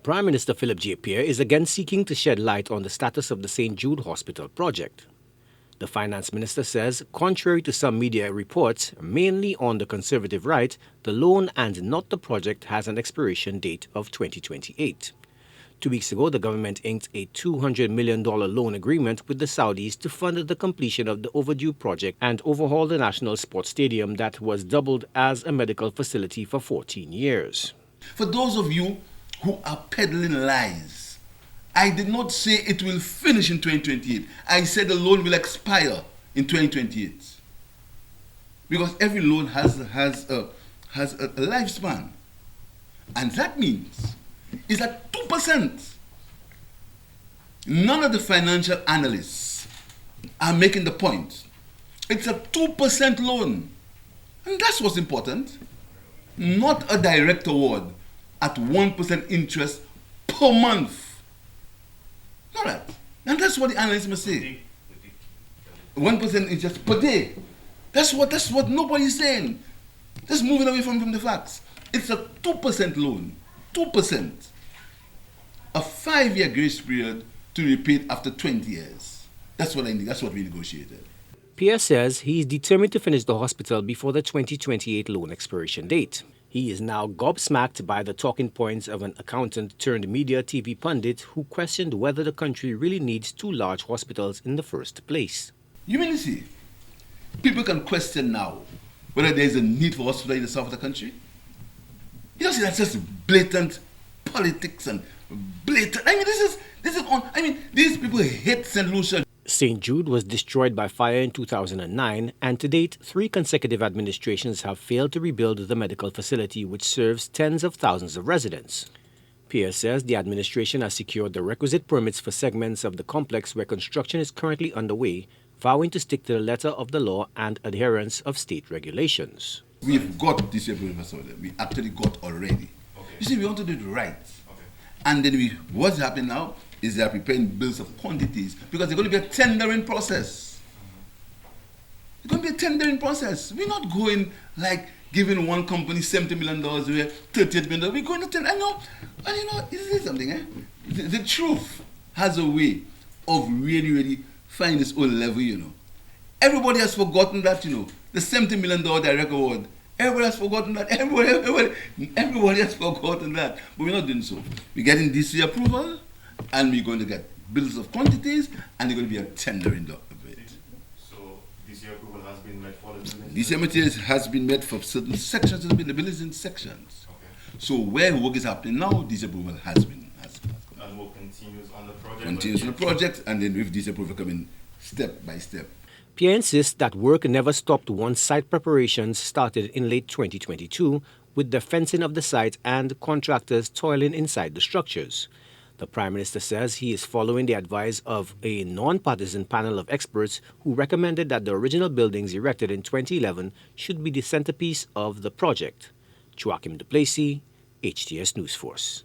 Prime Minister Philip J. Pierre is again seeking to shed light on the status of the St. Jude Hospital project. The finance minister says, contrary to some media reports, mainly on the conservative right, the loan and not the project has an expiration date of 2028. 2 weeks ago, the government inked a $200 million loan agreement with the Saudis to fund the completion of the overdue project and overhaul the National Sports Stadium that was doubled as a medical facility for 14 years. For those of you who are peddling lies, I did not say it will finish in 2028. I said the loan will expire in 2028. Because every loan has a lifespan. And that means it's at 2%. None of the financial analysts are making the point. It's a 2% loan. And that's what's important. Not a direct award at 1% interest per month. Not that. And that's what the analysts must say. 1% interest per day. That's what nobody's saying. Just moving away from the facts. It's a 2% loan. 2%. A 5-year grace period to repay it after 20 years. That's what I need. That's what we negotiated. Pierre says he is determined to finish the hospital before the 2028 loan expiration date. He is now gobsmacked by the talking points of an accountant turned media TV pundit who questioned whether the country really needs 2 large hospitals in the first place. You mean to see, people can question now whether there is a need for hospital in the south of the country? You don't see that's just blatant politics and blatant. These people hate St. Lucia. St. Jude was destroyed by fire in 2009, and to date, 3 consecutive administrations have failed to rebuild the medical facility which serves tens of thousands of residents. Pierre says the administration has secured the requisite permits for segments of the complex where construction is currently underway, vowing to stick to the letter of the law and adherence of state regulations. We've got this facility. We actually got already. Okay. You see, we want to do it right. Okay. And then what's happening now is they are preparing bills of quantities because there's going to be a tendering process. It's going to be a tendering process. We're not going like giving one company $70 million away, $38 million. We're going to tender. This is something, eh? The truth has a way of really finding its own level, Everybody has forgotten that, the $70 million direct award. Everybody has forgotten that. Everybody has forgotten that. But we're not doing so. We're getting DC approval, and we're going to get bills of quantities, and there's going to be a tendering of it. So DC approval has been met for the buildings? DC materials has been met for certain sections. The buildings in sections. Okay. So where work is happening now, DC approval has been. And work continues on the project? Continues on the project, and then with DC approval coming step by step. Pierre insists that work never stopped once site preparations started in late 2022 with the fencing of the site and contractors toiling inside the structures. The Prime Minister says he is following the advice of a non-partisan panel of experts who recommended that the original buildings erected in 2011 should be the centerpiece of the project. Joachim Duplessis, HTS News Force.